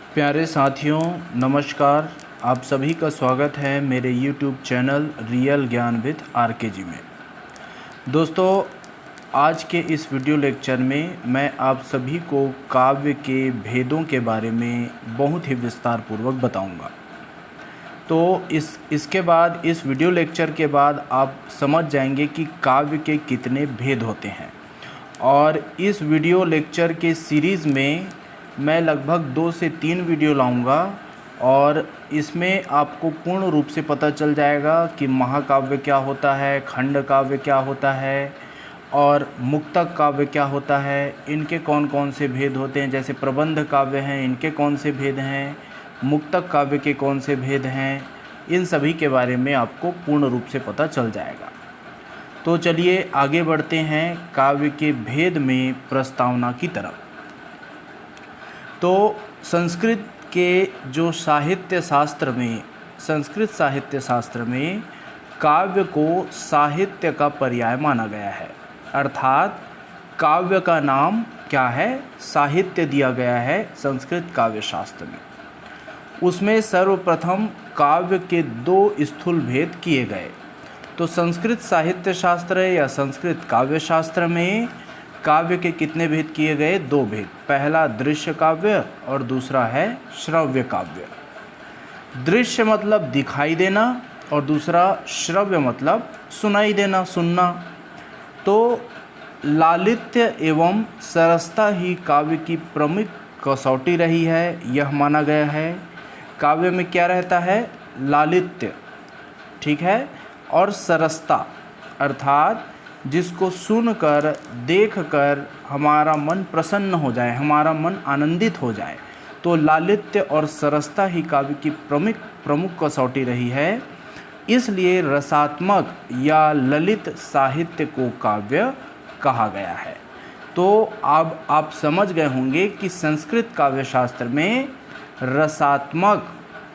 प्यारे साथियों, नमस्कार। आप सभी का स्वागत है मेरे YouTube चैनल रियल ज्ञान विद RKG में। दोस्तों, आज के इस वीडियो लेक्चर में मैं आप सभी को काव्य के भेदों के बारे में बहुत ही विस्तार पूर्वक बताऊंगा। तो इसके बाद इस वीडियो लेक्चर के बाद आप समझ जाएंगे कि काव्य के कितने भेद होते हैं। और इस वीडियो लेक्चर के सीरीज़ में मैं लगभग 2 से 3 वीडियो लाऊंगा और इसमें आपको पूर्ण रूप से पता चल जाएगा कि महाकाव्य क्या होता है, खंड काव्य क्या होता है और मुक्तक काव्य क्या होता है, इनके कौन कौन से भेद होते हैं। जैसे प्रबंध काव्य हैं, इनके कौन से भेद हैं, मुक्तक काव्य के कौन से भेद हैं, इन सभी के बारे में आपको पूर्ण रूप से पता चल जाएगा। तो चलिए आगे बढ़ते हैं काव्य के भेद में प्रस्तावना की तरफ। तो संस्कृत साहित्य शास्त्र में काव्य को साहित्य का पर्याय माना गया है। अर्थात काव्य का नाम क्या है, साहित्य दिया गया है संस्कृत काव्य शास्त्र में। उसमें सर्वप्रथम काव्य के 2 स्थूल भेद किए गए। तो संस्कृत साहित्य शास्त्र या संस्कृत काव्य शास्त्र में काव्य के कितने भेद किए गए? 2 भेद। पहला दृश्य काव्य और दूसरा है श्रव्य काव्य। दृश्य मतलब दिखाई देना और दूसरा श्रव्य मतलब सुनाई देना, सुनना। तो लालित्य एवं सरसता ही काव्य की प्रमुख कसौटी रही है, यह माना गया है। काव्य में क्या रहता है? लालित्य, ठीक है, और सरसता अर्थात जिसको सुनकर देखकर हमारा मन प्रसन्न हो जाए, हमारा मन आनंदित हो जाए। तो लालित्य और सरसता ही काव्य की प्रमुख कसौटी रही है। इसलिए रसात्मक या ललित साहित्य को काव्य कहा गया है। तो अब आप समझ गए होंगे कि संस्कृत काव्य शास्त्र में रसात्मक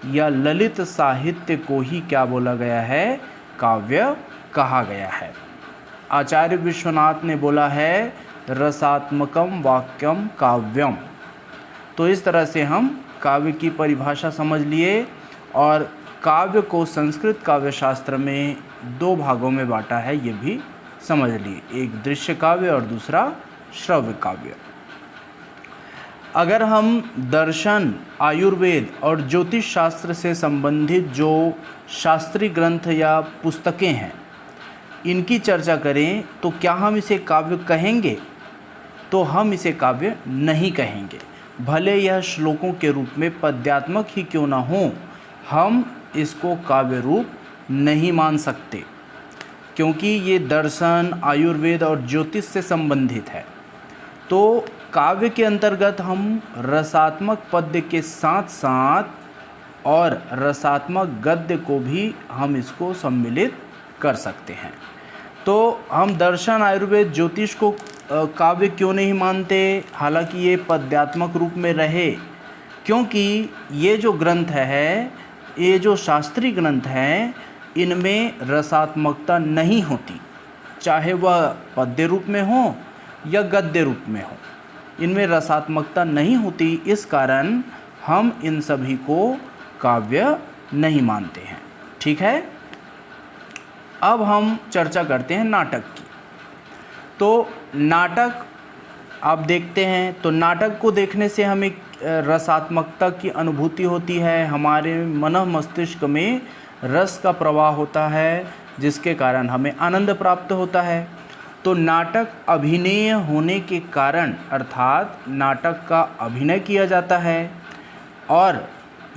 या ललित साहित्य को ही क्या बोला गया है? काव्य कहा गया है। आचार्य विश्वनाथ ने बोला है रसात्मकम वाक्यम काव्यम। तो इस तरह से हम काव्य की परिभाषा समझ लिए और काव्य को संस्कृत काव्य शास्त्र में 2 भागों में बांटा है, ये भी समझ लिए। एक दृश्य काव्य और दूसरा श्रव्य काव्य। अगर हम दर्शन, आयुर्वेद और ज्योतिष शास्त्र से संबंधित जो शास्त्रीय ग्रंथ या पुस्तकें हैं, इनकी चर्चा करें तो क्या हम इसे काव्य कहेंगे? तो हम इसे काव्य नहीं कहेंगे। भले यह श्लोकों के रूप में पद्यात्मक ही क्यों ना हो, हम इसको काव्य रूप नहीं मान सकते, क्योंकि ये दर्शन, आयुर्वेद और ज्योतिष से संबंधित है। तो काव्य के अंतर्गत हम रसात्मक पद्य के साथ साथ और रसात्मक गद्य को भी हम इसको सम्मिलित कर सकते हैं। तो हम दर्शन, आयुर्वेद, ज्योतिष को काव्य क्यों नहीं मानते, हालांकि ये पद्यात्मक रूप में रहे? क्योंकि ये जो ग्रंथ है, ये जो शास्त्रीय ग्रंथ हैं, इनमें रसात्मकता नहीं होती, चाहे वह पद्य रूप में हो या गद्य रूप में हो, इनमें रसात्मकता नहीं होती। इस कारण हम इन सभी को काव्य नहीं मानते हैं, ठीक है। अब हम चर्चा करते हैं नाटक की। तो नाटक आप देखते हैं तो नाटक को देखने से हमें रसात्मकता की अनुभूति होती है, हमारे मन मस्तिष्क में रस का प्रवाह होता है, जिसके कारण हमें आनंद प्राप्त होता है। तो नाटक अभिनय होने के कारण, अर्थात नाटक का अभिनय किया जाता है और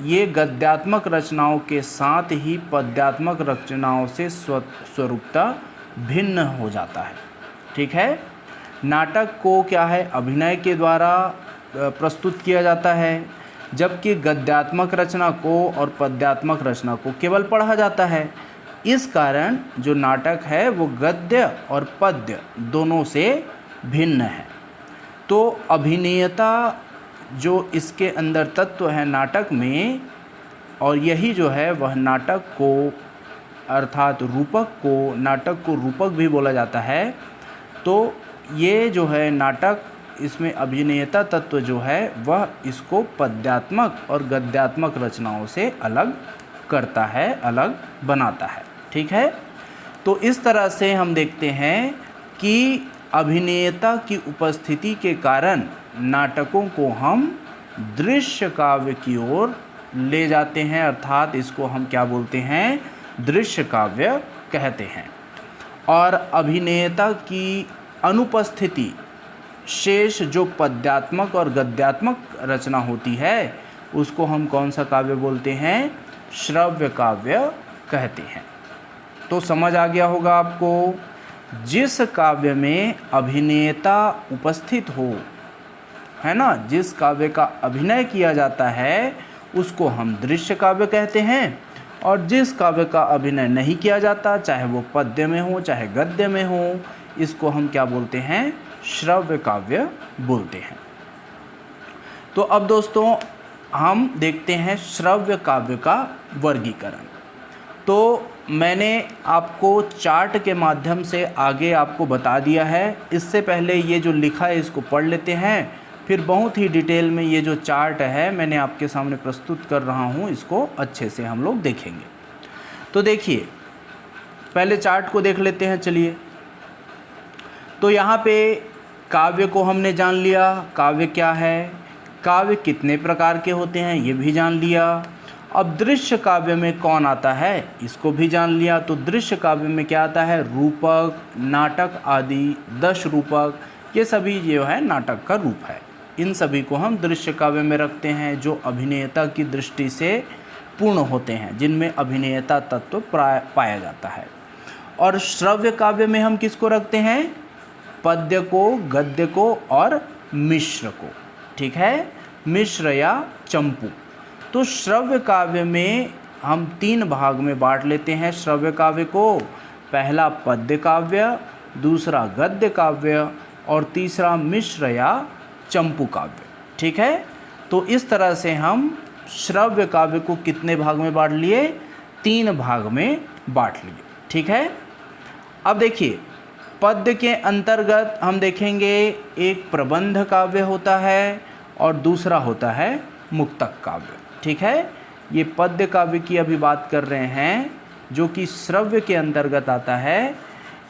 ये गद्यात्मक रचनाओं के साथ ही पद्यात्मक रचनाओं से स्वरूपता भिन्न हो जाता है, ठीक है। नाटक को क्या है, अभिनय के द्वारा प्रस्तुत किया जाता है, जबकि गद्यात्मक रचना को और पद्यात्मक रचना को केवल पढ़ा जाता है। इस कारण जो नाटक है वो गद्य और पद्य दोनों से भिन्न है। तो अभिनेयता जो इसके अंदर तत्व है नाटक में, और यही जो है वह नाटक को अर्थात रूपक को, नाटक को रूपक भी बोला जाता है। तो ये जो है नाटक इसमें अभिनेता तत्व जो है वह इसको पद्यात्मक और गद्यात्मक रचनाओं से अलग करता है, अलग बनाता है। ठीक है, तो इस तरह से हम देखते हैं कि अभिनेता की उपस्थिति के कारण नाटकों को हम दृश्य काव्य की ओर ले जाते हैं, अर्थात इसको हम क्या बोलते हैं, दृश्य काव्य कहते हैं। और अभिनेता की अनुपस्थिति शेष जो पद्यात्मक और गद्यात्मक रचना होती है उसको हम कौन सा काव्य बोलते हैं, श्रव्य काव्य कहते हैं। तो समझ आ गया होगा आपको, जिस काव्य में अभिनेता उपस्थित हो, है ना, जिस काव्य का अभिनय किया जाता है उसको हम दृश्य काव्य कहते हैं, और जिस काव्य का अभिनय नहीं किया जाता, चाहे वो पद्य में हो चाहे गद्य में हो, इसको हम क्या बोलते हैं, श्रव्य काव्य बोलते हैं। तो अब दोस्तों हम देखते हैं श्रव्य काव्य का वर्गीकरण। तो मैंने आपको चार्ट के माध्यम से आगे आपको बता दिया है। इससे पहले ये जो लिखा है इसको पढ़ लेते हैं, फिर बहुत ही डिटेल में ये जो चार्ट है मैंने आपके सामने प्रस्तुत कर रहा हूँ, इसको अच्छे से हम लोग देखेंगे। तो देखिए, पहले चार्ट को देख लेते हैं। चलिए, तो यहाँ पे काव्य को हमने जान लिया, काव्य क्या है, काव्य कितने प्रकार के होते हैं ये भी जान लिया। अब दृश्य काव्य में कौन आता है इसको भी जान लिया। तो दृश्य काव्य में क्या आता है, रूपक, नाटक आदि, दश रूपक, ये सभी जो है नाटक का रूप है। इन सभी को हम दृश्य काव्य में रखते हैं, जो अभिनेता की दृष्टि से पूर्ण होते हैं, जिनमें अभिनेता तत्व पाया जाता है। और श्रव्य काव्य में हम किसको रखते हैं, पद्य को, गद्य को और मिश्र को। ठीक है, मिश्र या चंपू। तो श्रव्य काव्य में हम 3 भाग में बांट लेते हैं श्रव्य काव्य को। पहला पद्य काव्य, दूसरा गद्य काव्य और तीसरा मिश्र या चंपू काव्य। ठीक है, तो इस तरह से हम श्रव्य काव्य को कितने भाग में बांट लिए, 3 भाग में बांट लिए। ठीक है, अब देखिए, पद्य के अंतर्गत हम देखेंगे एक प्रबंध काव्य होता है और दूसरा होता है मुक्तक काव्य। ठीक है, ये पद्य काव्य की अभी बात कर रहे हैं जो कि श्रव्य के अंतर्गत आता है।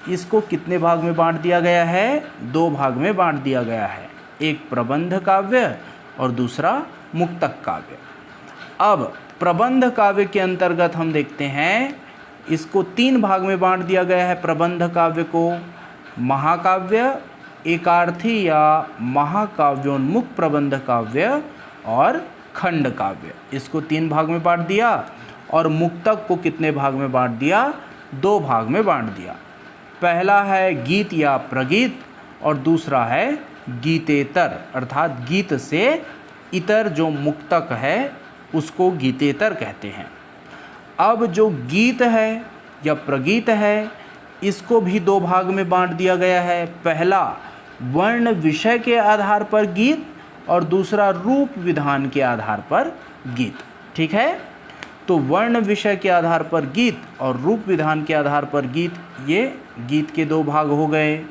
इसको कितने भाग में बांट दिया गया है, 2 भाग में बांट दिया गया है, एक प्रबंध काव्य और दूसरा मुक्तक काव्य। अब प्रबंध काव्य के अंतर्गत हम देखते हैं इसको 3 भाग में बांट दिया गया है। प्रबंध काव्य को महाकाव्य, एकार्थी या महाकाव्योन्मुख प्रबंध काव्य और खंड काव्य, इसको 3 भाग में बांट दिया। और मुक्तक को कितने भाग में बांट दिया, 2 भाग में बांट दिया। पहला है गीत या प्रगीत और दूसरा है गीतेतर, अर्थात गीत से इतर जो मुक्तक है उसको गीतेतर कहते हैं। अब जो गीत है या प्रगीत है इसको भी 2 भाग में बांट दिया गया है। पहला वर्ण विषय के आधार पर गीत और दूसरा रूप विधान के आधार पर गीत। ठीक है, तो वर्ण विषय के आधार पर गीत और रूप विधान के आधार पर गीत, ये गीत के 2 भाग हो गए।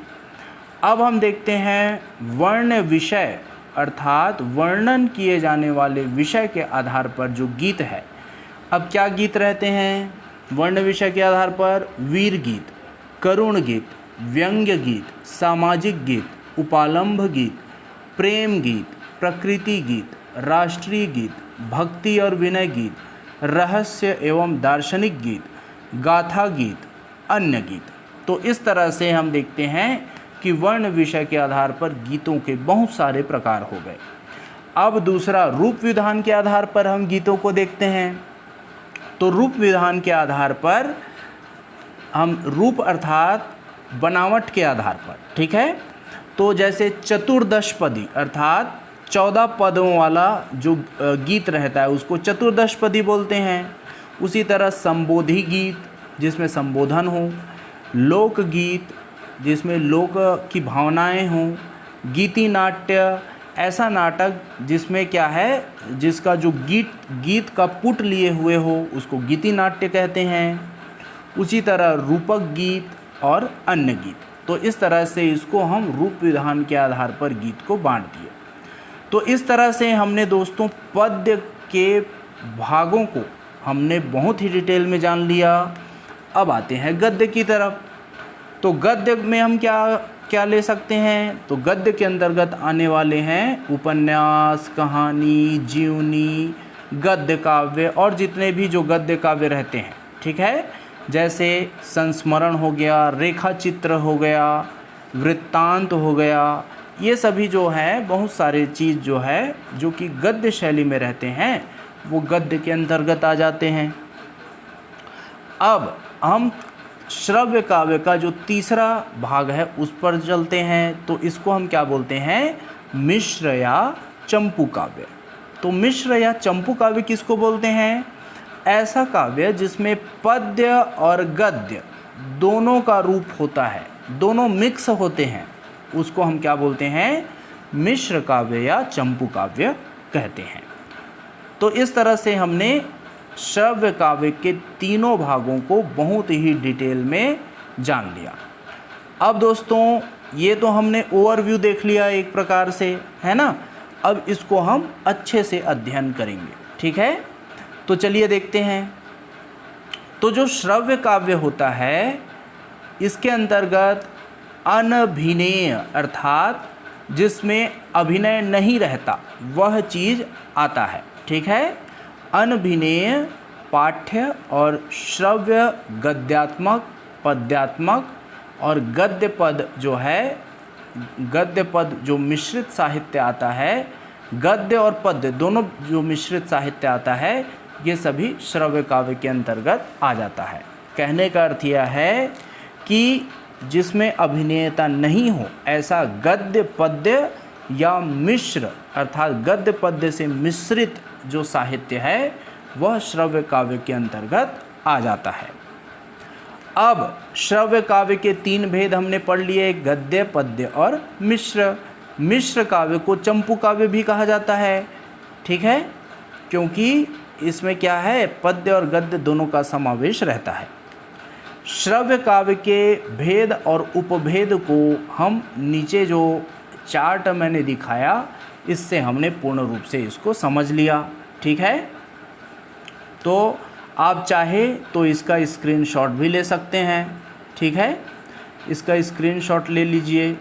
अब हम देखते हैं वर्ण विषय, अर्थात वर्णन किए जाने वाले विषय के आधार पर जो गीत है। अब क्या गीत रहते हैं वर्ण विषय के आधार पर, वीर गीत, करुण गीत, व्यंग्य गीत, सामाजिक गीत, उपालंभ गीत, प्रेम गीत, प्रकृति गीत, राष्ट्रीय गीत, भक्ति और विनय गीत, रहस्य एवं दार्शनिक गीत, गाथा गीत, अन्य गीत। तो इस तरह से हम देखते हैं कि वर्ण विषय के आधार पर गीतों के बहुत सारे प्रकार हो गए। अब दूसरा रूप विधान के आधार पर हम गीतों को देखते हैं। तो रूप विधान के आधार पर हम रूप अर्थात बनावट के आधार पर, ठीक है, तो जैसे चतुर्दशपदी अर्थात 14 पदों वाला जो गीत रहता है उसको चतुर्दशपदी बोलते हैं। उसी तरह संबोधि गीत जिसमें संबोधन हो, लोकगीत जिसमें लोक की भावनाएं हों, गीति नाट्य ऐसा नाटक जिसमें क्या है, जिसका जो गीत का पुट लिए हुए हो उसको गीति नाट्य कहते हैं। उसी तरह रूपक गीत और अन्य गीत। तो इस तरह से इसको हम रूप विधान के आधार पर गीत को बांट दिए। तो इस तरह से हमने दोस्तों पद्य के भागों को हमने बहुत ही डिटेल में जान लिया। अब आते हैं गद्य की तरफ। तो गद्य में हम क्या क्या ले सकते हैं? तो गद्य के अंतर्गत आने वाले हैं उपन्यास, कहानी, जीवनी, गद्य काव्य और जितने भी जो गद्य काव्य रहते हैं, ठीक है। जैसे संस्मरण हो गया, रेखा चित्र हो गया, वृत्तांत हो गया, ये सभी जो है बहुत सारे चीज़ जो है जो कि गद्य शैली में रहते हैं वो गद्य के अंतर्गत आ जाते हैं। अब हम श्रव्य काव्य का जो तीसरा भाग है उस पर चलते हैं। तो इसको हम क्या बोलते हैं? मिश्र या चंपू काव्य। तो मिश्र या चंपू काव्य किसको बोलते हैं? ऐसा काव्य जिसमें पद्य और गद्य दोनों का रूप होता है, दोनों मिक्स होते हैं, उसको हम क्या बोलते हैं? मिश्र काव्य या चंपू काव्य कहते हैं। तो इस तरह से हमने श्रव्य काव्य के तीनों भागों को बहुत ही डिटेल में जान लिया। अब दोस्तों ये तो हमने ओवरव्यू देख लिया एक प्रकार से, है ना। अब इसको हम अच्छे से अध्ययन करेंगे, ठीक है। तो चलिए देखते हैं। तो जो श्रव्य काव्य होता है इसके अंतर्गत अनभिनेय अर्थात जिसमें अभिनय नहीं रहता वह चीज़ आता है, ठीक है। अनभिनेय पाठ्य और श्रव्य गद्यात्मक, पद्यात्मक और गद्य पद जो है, गद्य पद जो मिश्रित साहित्य आता है, गद्य और पद्य दोनों जो मिश्रित साहित्य आता है, ये सभी श्रव्य काव्य के अंतर्गत आ जाता है। कहने का अर्थ यह है कि जिसमें अभिनेयता नहीं हो ऐसा गद्य पद्य या मिश्र अर्थात गद्य पद्य से मिश्रित जो साहित्य है वह श्रव्य काव्य के अंतर्गत आ जाता है। अब श्रव्य काव्य के तीन भेद हमने पढ़ लिए, गद्य, पद्य और मिश्र। मिश्र काव्य को चंपू काव्य भी कहा जाता है, ठीक है, क्योंकि इसमें क्या है? पद्य और गद्य दोनों का समावेश रहता है। श्रव्य काव्य के भेद और उपभेद को हम नीचे जो चार्ट मैंने दिखाया इससे हमने पूर्ण रूप से इसको समझ लिया, ठीक है। तो आप चाहे तो इसका स्क्रीनशॉट भी ले सकते हैं, ठीक है, इसका स्क्रीनशॉट ले लीजिए।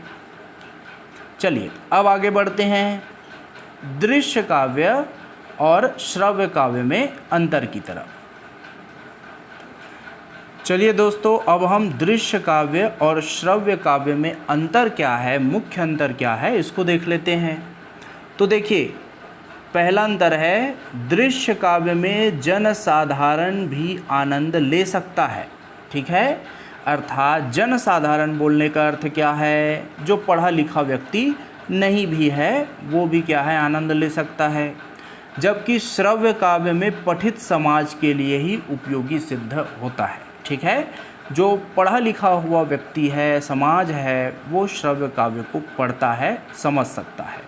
चलिए अब आगे बढ़ते हैं दृश्य काव्य और श्रव्य काव्य में अंतर की तरफ। चलिए दोस्तों अब हम दृश्य काव्य और श्रव्य काव्य में अंतर क्या है, मुख्य अंतर क्या है, इसको देख लेते हैं। तो देखिए पहला अंतर है दृश्य काव्य में जनसाधारण भी आनंद ले सकता है, ठीक है। अर्थात जनसाधारण बोलने का अर्थ क्या है? जो पढ़ा लिखा व्यक्ति नहीं भी है वो भी क्या है? आनंद ले सकता है। जबकि श्रव्य काव्य में पठित समाज के लिए ही उपयोगी सिद्ध होता है, ठीक है। जो पढ़ा लिखा हुआ व्यक्ति है, समाज है, वो श्रव्य काव्य को पढ़ता है, समझ सकता है।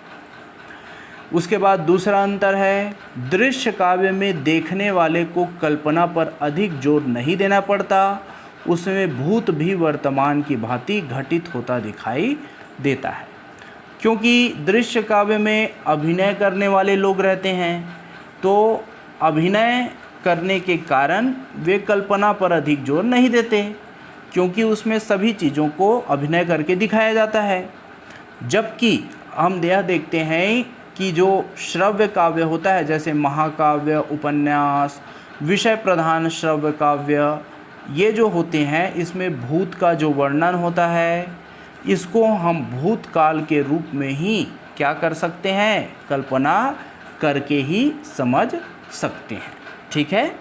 उसके बाद दूसरा अंतर है दृश्य काव्य में देखने वाले को कल्पना पर अधिक जोर नहीं देना पड़ता, उसमें भूत भी वर्तमान की भांति घटित होता दिखाई देता है। क्योंकि दृश्य काव्य में अभिनय करने वाले लोग रहते हैं, तो अभिनय करने के कारण वे कल्पना पर अधिक जोर नहीं देते, क्योंकि उसमें सभी चीज़ों को अभिनय करके दिखाया जाता है। जबकि हम यह देखते हैं कि जो श्रव्य काव्य होता है जैसे महाकाव्य, उपन्यास, विषय प्रधान श्रव्य काव्य, ये जो होते हैं इसमें भूत का जो वर्णन होता है इसको हम भूतकाल के रूप में ही क्या कर सकते हैं? कल्पना करके ही समझ सकते हैं, ठीक है।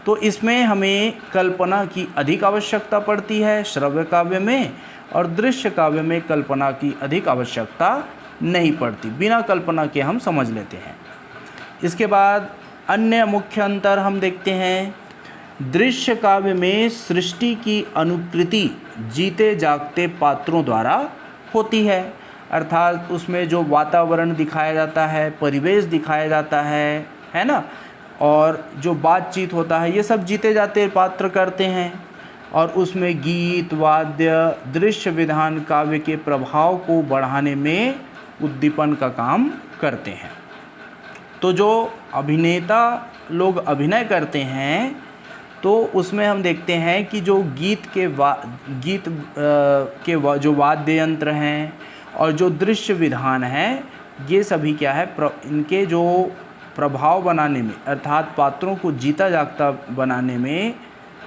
तो इसमें हमें कल्पना की अधिक आवश्यकता पड़ती है श्रव्य काव्य में, और दृश्य काव्य में कल्पना की अधिक आवश्यकता नहीं पड़ती, बिना कल्पना के हम समझ लेते हैं। इसके बाद अन्य मुख्य अंतर हम देखते हैं दृश्य काव्य में सृष्टि की अनुकृति जीते जागते पात्रों द्वारा होती है, अर्थात उसमें जो वातावरण दिखाया जाता है, परिवेश दिखाया जाता है ना, और जो बातचीत होता है ये सब जीते जाते पात्र करते हैं। और उसमें गीत, वाद्य, दृश्य विधान काव्य के प्रभाव को बढ़ाने में उद्दीपन का काम करते हैं। तो जो अभिनेता लोग अभिनय करते हैं तो उसमें हम देखते हैं कि जो गीत के जो वाद्य यंत्र हैं और जो दृश्य विधान हैं, ये सभी क्या है, इनके जो प्रभाव बनाने में अर्थात पात्रों को जीता जागता बनाने में,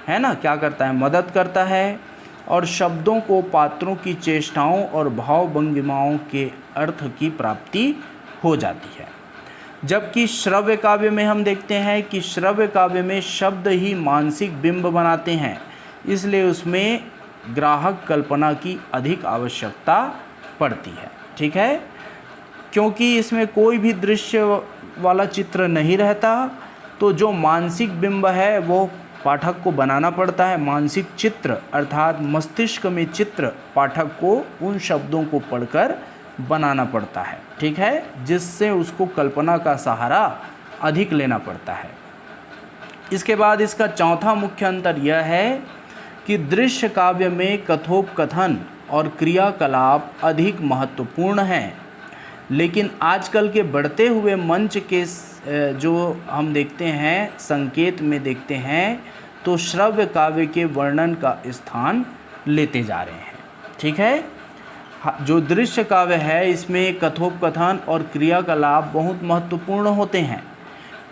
है ना, क्या करता है, मदद करता है और शब्दों को पात्रों की चेष्टाओं और भाव भंगिमाओं के अर्थ की प्राप्ति हो जाती है। जबकि श्रव्य काव्य में हम देखते हैं कि श्रव्य काव्य में शब्द ही मानसिक बिंब बनाते हैं, इसलिए उसमें ग्राहक कल्पना की अधिक आवश्यकता पड़ती है। ठीक है, क्योंकि इसमें कोई भी दृश्य वाला चित्र नहीं रहता, तो जो मानसिक बिंब है वो पाठक को बनाना पड़ता है। मानसिक चित्र अर्थात मस्तिष्क में चित्र पाठक को उन शब्दों को पढ़कर बनाना पड़ता है। ठीक है, जिससे उसको कल्पना का सहारा अधिक लेना पड़ता है। इसके बाद इसका चौथा मुख्य अंतर यह है कि दृश्य काव्य में कथोपकथन और क्रियाकलाप अधिक महत्वपूर्ण हैं, लेकिन आजकल के बढ़ते हुए मंच के जो हम देखते हैं, संकेत में देखते हैं, तो श्रव्य काव्य के वर्णन का स्थान लेते जा रहे हैं। ठीक है, जो दृश्य काव्य है इसमें कथोपकथन और क्रियाकलाप बहुत महत्वपूर्ण होते हैं,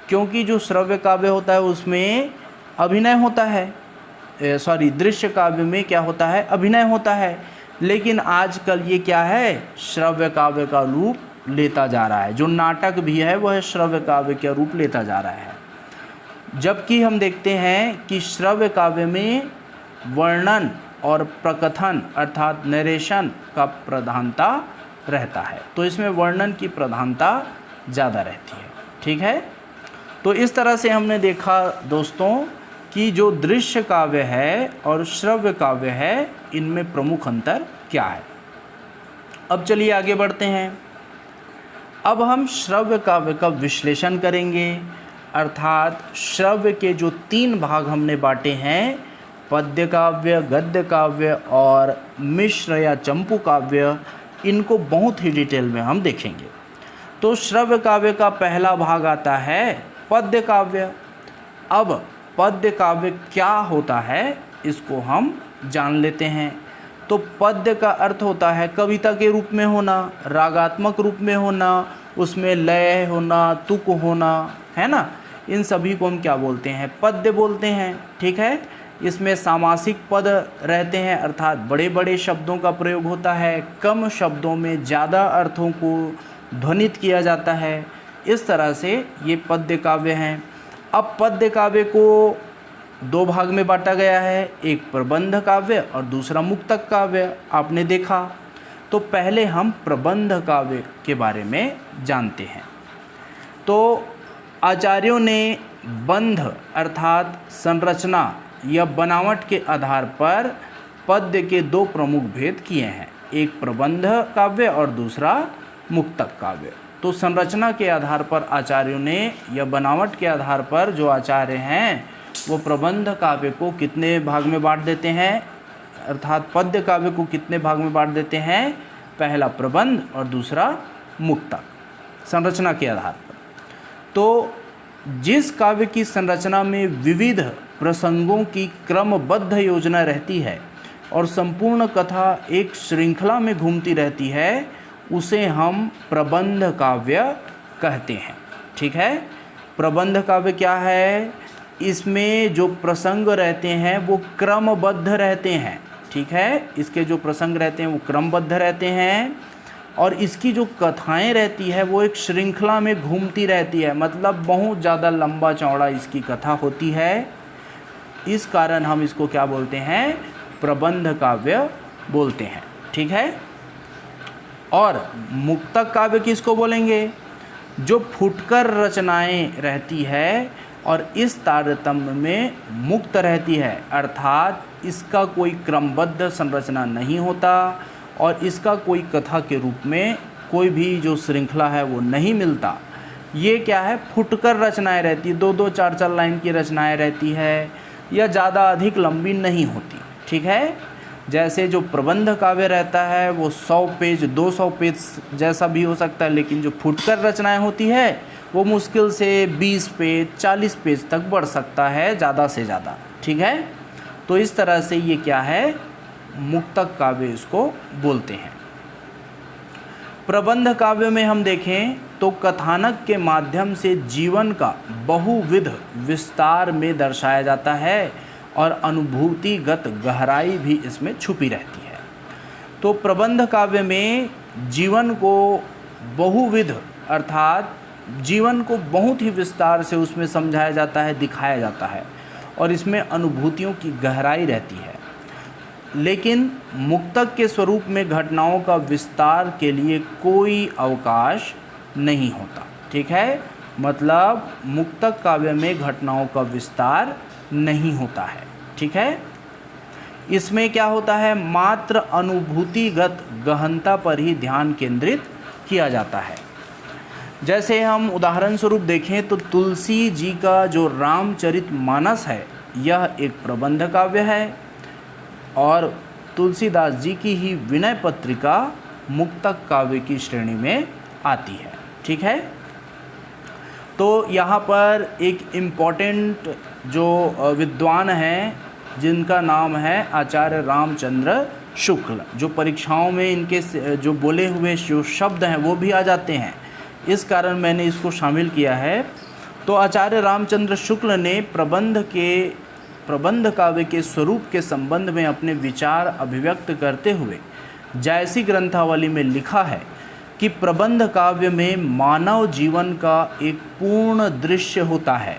क्योंकि जो श्रव्य काव्य होता है उसमें अभिनय होता है, दृश्य काव्य में क्या होता है, अभिनय होता है। लेकिन आजकल ये क्या है, श्रव्य काव्य का रूप लेता जा रहा है। जो नाटक भी है वह श्रव्य काव्य का रूप लेता जा रहा है। जबकि हम देखते हैं कि श्रव्य काव्य में वर्णन और प्रकथन अर्थात नरेशन का प्रधानता रहता है, तो इसमें वर्णन की प्रधानता ज़्यादा रहती है। ठीक है, तो इस तरह से हमने देखा दोस्तों कि जो दृश्य काव्य है और श्रव्य काव्य है, इनमें प्रमुख अंतर क्या है। अब चलिए आगे बढ़ते हैं। अब हम श्रव्य काव्य का विश्लेषण करेंगे, अर्थात श्रव्य के जो 3 भाग हमने बांटे हैं, पद्य काव्य, गद्य काव्य और मिश्र या चंपू काव्य, इनको बहुत ही डिटेल में हम देखेंगे। तो श्रव्य काव्य का पहला भाग आता है पद्य काव्य। अब पद्य काव्य क्या होता है इसको हम जान लेते हैं। तो पद्य का अर्थ होता है कविता के रूप में होना, रागात्मक रूप में होना, उसमें लय होना, तुक होना, है ना, इन सभी को हम क्या बोलते हैं, पद्य बोलते हैं। ठीक है, इसमें सामासिक पद रहते हैं, अर्थात बड़े बड़े शब्दों का प्रयोग होता है, कम शब्दों में ज़्यादा अर्थों को ध्वनित किया जाता है। इस तरह से ये पद्य काव्य हैं। अब पद्य काव्य को 2 भाग में बांटा गया है, एक प्रबंध काव्य और दूसरा मुक्तक काव्य, आपने देखा। तो पहले हम प्रबंध काव्य के बारे में जानते हैं। तो आचार्यों ने बंध अर्थात संरचना या बनावट के आधार पर पद्य के 2 प्रमुख भेद किए हैं, एक प्रबंध काव्य और दूसरा मुक्तक काव्य। तो संरचना के आधार पर आचार्यों ने या बनावट के आधार पर जो आचार्य हैं वो प्रबंध काव्य को कितने भाग में बांट देते हैं, अर्थात पद्य काव्य को कितने भाग में बांट देते हैं, पहला प्रबंध और दूसरा मुक्तक, संरचना के आधार पर। तो जिस काव्य की संरचना में विविध प्रसंगों की क्रमबद्ध योजना रहती है और संपूर्ण कथा एक श्रृंखला में घूमती रहती है, उसे हम प्रबंध काव्य कहते हैं। ठीक है, प्रबंध काव्य क्या है, इसमें जो प्रसंग रहते हैं वो क्रमबद्ध रहते हैं। ठीक है, इसके जो प्रसंग रहते हैं वो क्रमबद्ध रहते हैं और इसकी जो कथाएं रहती है वो एक श्रृंखला में घूमती रहती है, मतलब बहुत ज़्यादा लंबा चौड़ा इसकी कथा होती है। इस कारण हम इसको क्या बोलते हैं, प्रबंध काव्य बोलते हैं। ठीक है, और मुक्तक काव्य किसको बोलेंगे, जो फुटकर रचनाएं रहती है और इस तारतम्य में मुक्त रहती है, अर्थात इसका कोई क्रमबद्ध संरचना नहीं होता और इसका कोई कथा के रूप में कोई भी जो श्रृंखला है वो नहीं मिलता। ये क्या है, फुटकर रचनाएं रहती है, 2-2 4-4 लाइन की रचनाएं रहती है, यह ज़्यादा अधिक लंबी नहीं होती। ठीक है, जैसे जो प्रबंध काव्य रहता है वो 100 पेज 200 पेज जैसा भी हो सकता है, लेकिन जो फुटकर रचनाएं होती है वो मुश्किल से 20 पेज 40 पेज तक बढ़ सकता है ज़्यादा से ज़्यादा। ठीक है, तो इस तरह से ये क्या है, मुक्तक काव्य इसको बोलते हैं। प्रबंध काव्य में हम देखें तो कथानक के माध्यम से जीवन का बहुविध विस्तार में दर्शाया जाता है और अनुभूतिगत गहराई भी इसमें छुपी रहती है। तो प्रबंध काव्य में जीवन को बहुविध अर्थात जीवन को बहुत ही विस्तार से उसमें समझाया जाता है, दिखाया जाता है और इसमें अनुभूतियों की गहराई रहती है। लेकिन मुक्तक के स्वरूप में घटनाओं का विस्तार के लिए कोई अवकाश नहीं होता। ठीक है, मतलब मुक्तक काव्य में घटनाओं का विस्तार नहीं होता है। ठीक है, इसमें क्या होता है, मात्र अनुभूतिगत गहनता पर ही ध्यान केंद्रित किया जाता है। जैसे हम उदाहरण स्वरूप देखें तो तुलसी जी का जो रामचरितमानस है यह एक प्रबंध काव्य है और तुलसीदास जी की ही विनय पत्रिका मुक्तक काव्य की श्रेणी में आती है। ठीक है, तो यहाँ पर एक इम्पॉर्टेंट जो विद्वान हैं जिनका नाम है आचार्य रामचंद्र शुक्ल, जो परीक्षाओं में इनके जो बोले हुए जो शब्द हैं वो भी आ जाते हैं, इस कारण मैंने इसको शामिल किया है। तो आचार्य रामचंद्र शुक्ल ने प्रबंध काव्य के स्वरूप के संबंध में अपने विचार अभिव्यक्त करते हुए जायसी ग्रंथावली में लिखा है कि प्रबंध काव्य में मानव जीवन का एक पूर्ण दृश्य होता है।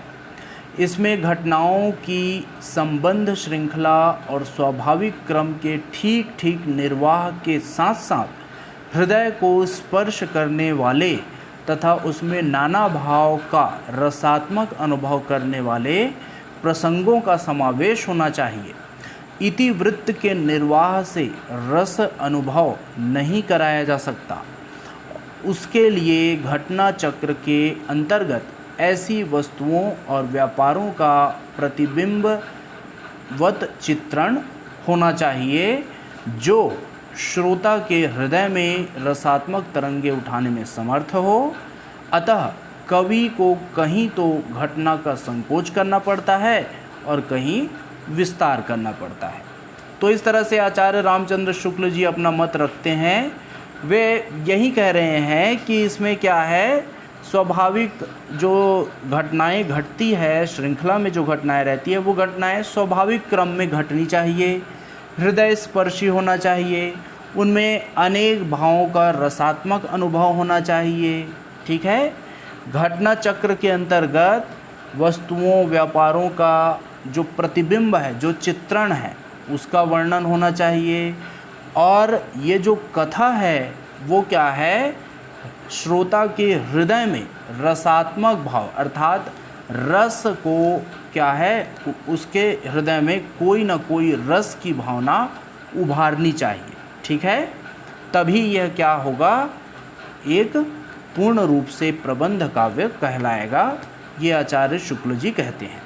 इसमें घटनाओं की संबंध श्रृंखला और स्वाभाविक क्रम के ठीक ठीक निर्वाह के साथ साथ हृदय को स्पर्श करने वाले तथा उसमें नाना भाव का रसात्मक अनुभव करने वाले प्रसंगों का समावेश होना चाहिए। इतिवृत्त के निर्वाह से रस अनुभव नहीं कराया जा सकता। उसके लिए घटना चक्र के अंतर्गत ऐसी वस्तुओं और व्यापारों का प्रतिबिंबवत चित्रण होना चाहिए जो श्रोता के हृदय में रसात्मक तरंगे उठाने में समर्थ हो। अतः कवि को कहीं तो घटना का संकोच करना पड़ता है और कहीं विस्तार करना पड़ता है। तो इस तरह से आचार्य रामचंद्र शुक्ल जी अपना मत रखते हैं। वे यही कह रहे हैं कि इसमें क्या है, स्वाभाविक जो घटनाएं घटती है, श्रृंखला में जो घटनाएं रहती है वो घटनाएं स्वाभाविक क्रम में घटनी चाहिए, हृदय स्पर्शी होना चाहिए, उनमें अनेक भावों का रसात्मक अनुभव होना चाहिए। ठीक है, घटना चक्र के अंतर्गत वस्तुओं व्यापारों का जो प्रतिबिंब है, जो चित्रण है, उसका वर्णन होना चाहिए। और ये जो कथा है वो क्या है, श्रोता के हृदय में रसात्मक भाव अर्थात रस को क्या है, उसके हृदय में कोई ना कोई रस की भावना उभारनी चाहिए। ठीक है, तभी यह क्या होगा, एक पूर्ण रूप से प्रबंध काव्य कहलाएगा, ये आचार्य शुक्ल जी कहते हैं।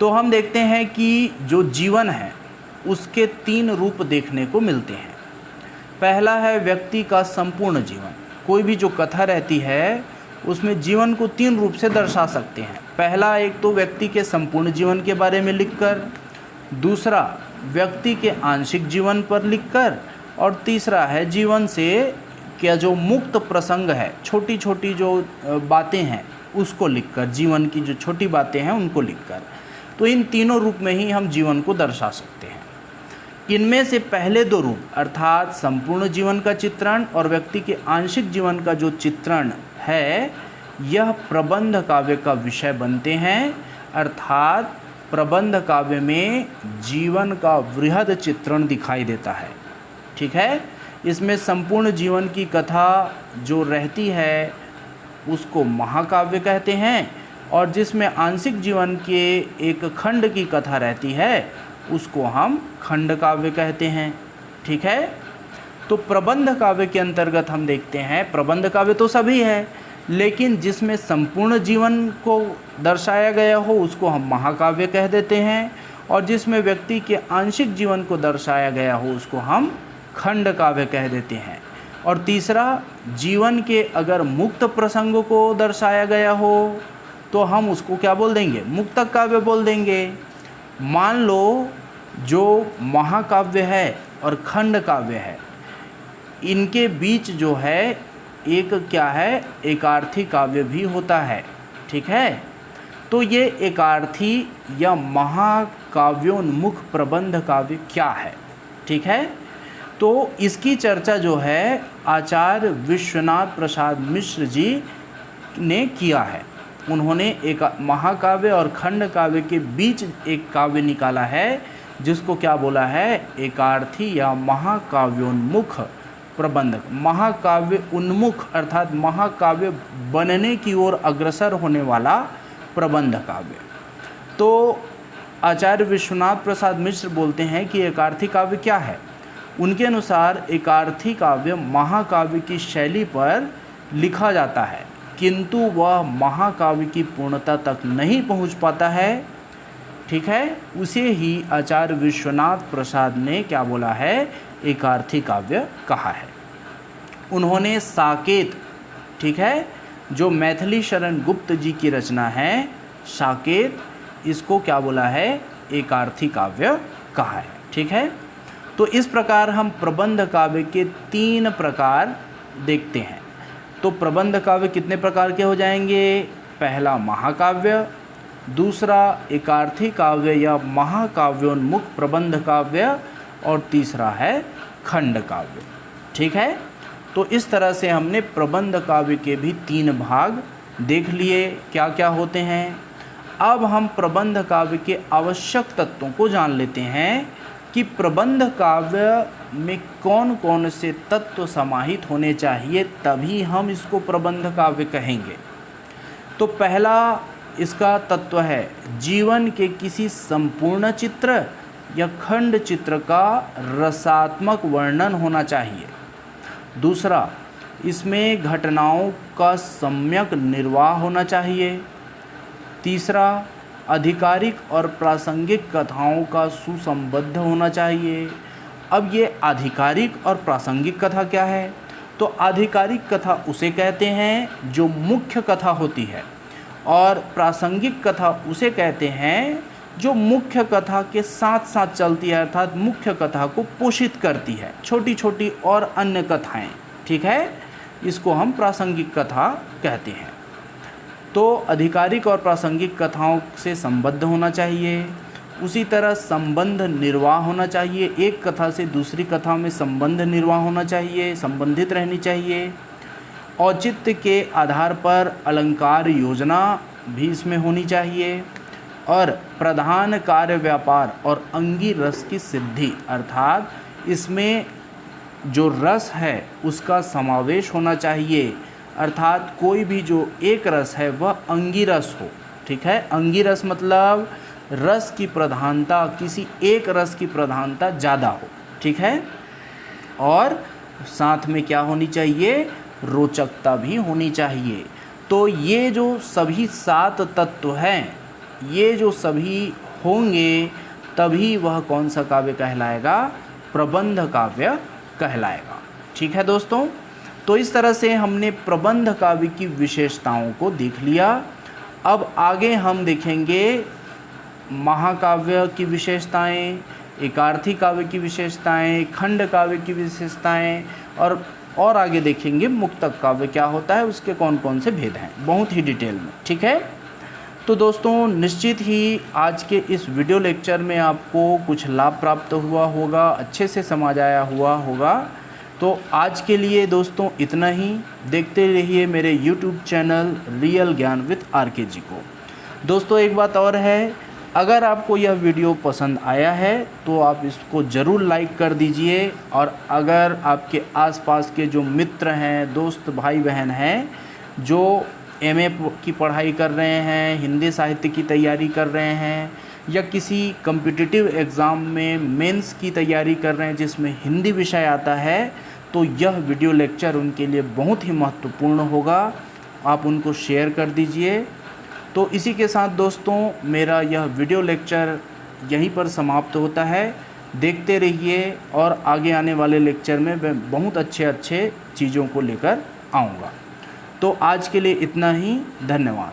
तो हम देखते हैं कि जो जीवन है उसके 3 रूप देखने को मिलते हैं। पहला है व्यक्ति का संपूर्ण जीवन। कोई भी जो कथा रहती है उसमें जीवन को 3 रूप से दर्शा सकते हैं। पहला, एक तो व्यक्ति के संपूर्ण जीवन के बारे में लिखकर, दूसरा व्यक्ति के आंशिक जीवन पर लिखकर, और तीसरा है जीवन से क्या जो मुक्त प्रसंग है, छोटी छोटी जो बातें हैं उसको लिखकर, जीवन की जो छोटी बातें हैं उनको लिखकर। तो इन तीनों रूप में ही हम जीवन को दर्शा सकते हैं। इनमें से पहले 2 रूप अर्थात संपूर्ण जीवन का चित्रण और व्यक्ति के आंशिक जीवन का जो चित्रण है, यह प्रबंध काव्य का विषय बनते हैं। अर्थात प्रबंध काव्य में जीवन का वृहद चित्रण दिखाई देता है। ठीक है, इसमें संपूर्ण जीवन की कथा जो रहती है उसको महाकाव्य कहते हैं, और जिसमें आंशिक जीवन के एक खंड की कथा रहती है उसको हम खंड काव्य कहते हैं। ठीक है, तो प्रबंध काव्य के अंतर्गत हम देखते हैं, प्रबंध काव्य तो सभी है, लेकिन जिसमें संपूर्ण जीवन को दर्शाया गया हो उसको हम महाकाव्य कह देते हैं, और जिसमें व्यक्ति के आंशिक जीवन को दर्शाया गया हो उसको हम खंड काव्य कह देते हैं। और तीसरा, जीवन के अगर मुक्त प्रसंग को दर्शाया गया हो तो हम उसको क्या बोल देंगे, मुक्तक काव्य बोल देंगे। मान लो जो महाकाव्य है और खंड काव्य है, इनके बीच जो है एक क्या है, एकार्थी काव्य भी होता है, ठीक है। तो ये एकार्थी या महाकाव्योन्मुख प्रबंध काव्य क्या है, ठीक है। तो इसकी चर्चा जो है आचार्य विश्वनाथ प्रसाद मिश्र जी ने किया है। उन्होंने एक महाकाव्य और खंड काव्य के बीच एक काव्य निकाला है जिसको क्या बोला है, एकार्थी या महाकाव्योन्मुख प्रबंध। महाकाव्य उन्मुख अर्थात महाकाव्य बनने की ओर अग्रसर होने वाला प्रबंध काव्य। तो आचार्य विश्वनाथ प्रसाद मिश्र बोलते हैं कि एकार्थी काव्य क्या है। उनके अनुसार एकार्थी काव्य महाकाव्य की शैली पर लिखा जाता है किंतु वह महाकाव्य की पूर्णता तक नहीं पहुंच पाता है, ठीक है। उसे ही आचार्य विश्वनाथ प्रसाद ने क्या बोला है, एकार्थी काव्य कहा है। उन्होंने साकेत, ठीक है, जो मैथिली शरण गुप्त जी की रचना है साकेत, इसको क्या बोला है, एकार्थी काव्य कहा है, ठीक है। तो इस प्रकार हम प्रबंध काव्य के 3 प्रकार देखते हैं। तो प्रबंध काव्य कितने प्रकार के हो जाएंगे, पहला महाकाव्य, दूसरा एकार्थी काव्य या महाकाव्योन्मुख प्रबंध काव्य, और तीसरा है खंड काव्य, ठीक है। तो इस तरह से हमने प्रबंध काव्य के भी 3 भाग देख लिए, क्या क्या होते हैं। अब हम प्रबंध काव्य के आवश्यक तत्वों को जान लेते हैं कि प्रबंध काव्य में कौन कौन से तत्व समाहित होने चाहिए, तभी हम इसको प्रबंध काव्य कहेंगे। तो पहला इसका तत्व है जीवन के किसी संपूर्ण चित्र या खंड चित्र का रसात्मक वर्णन होना चाहिए। दूसरा, इसमें घटनाओं का सम्यक निर्वाह होना चाहिए। तीसरा, आधिकारिक और प्रासंगिक कथाओं का सुसंबद्ध होना चाहिए। अब ये आधिकारिक और प्रासंगिक कथा क्या है, तो आधिकारिक कथा उसे कहते हैं जो मुख्य कथा होती है, और प्रासंगिक कथा उसे कहते हैं जो मुख्य कथा के साथ साथ चलती है, अर्थात मुख्य कथा को पोषित करती है, छोटी छोटी और अन्य कथाएं, ठीक है, इसको हम प्रासंगिक कथा कहते हैं। तो आधिकारिक और प्रासंगिक कथाओं से संबद्ध होना चाहिए। उसी तरह संबंध निर्वाह होना चाहिए, एक कथा से दूसरी कथा में संबंध निर्वाह होना चाहिए, संबंधित रहनी चाहिए। औचित्य के आधार पर अलंकार योजना भी इसमें होनी चाहिए, और प्रधान कार्य व्यापार और अंगी रस की सिद्धि, अर्थात इसमें जो रस है उसका समावेश होना चाहिए, अर्थात कोई भी जो एक रस है वह अंगी रस हो, ठीक है। अंगी रस मतलब रस की प्रधानता, किसी एक रस की प्रधानता ज़्यादा हो, ठीक है। और साथ में क्या होनी चाहिए, रोचकता भी होनी चाहिए। तो ये जो सभी 7 तत्व हैं, ये जो सभी होंगे तभी वह कौन सा काव्य कहलाएगा, प्रबंध काव्य कहलाएगा, ठीक है दोस्तों। तो इस तरह से हमने प्रबंध काव्य की विशेषताओं को देख लिया। अब आगे हम देखेंगे महाकाव्य की विशेषताएं, एकार्थी काव्य की विशेषताएं, खंड काव्य की विशेषताएं, और आगे देखेंगे मुक्तक काव्य क्या होता है, उसके कौन कौन से भेद हैं, बहुत ही डिटेल में, ठीक है। तो दोस्तों निश्चित ही आज के इस वीडियो लेक्चर में आपको कुछ लाभ प्राप्त हुआ होगा, अच्छे से समझ आया हुआ होगा। तो आज के लिए दोस्तों इतना ही। देखते रहिए मेरे YouTube चैनल रियल ज्ञान विद RK जी को। दोस्तों एक बात और है, अगर आपको यह वीडियो पसंद आया है तो आप इसको ज़रूर लाइक कर दीजिए, और अगर आपके आसपास के जो मित्र हैं, दोस्त भाई बहन हैं जो MA की पढ़ाई कर रहे हैं, हिंदी साहित्य की तैयारी कर रहे हैं, या किसी कम्पिटिटिव एग्ज़ाम में मेंस की तैयारी कर रहे हैं जिसमें हिंदी विषय आता है, तो यह वीडियो लेक्चर उनके लिए बहुत ही महत्वपूर्ण होगा। आप उनको शेयर कर दीजिए। तो इसी के साथ दोस्तों मेरा यह वीडियो लेक्चर यहीं पर समाप्त होता है। देखते रहिए और आगे आने वाले लेक्चर में मैं बहुत अच्छे चीज़ों को लेकर आऊँगा। तो आज के लिए इतना ही, धन्यवाद।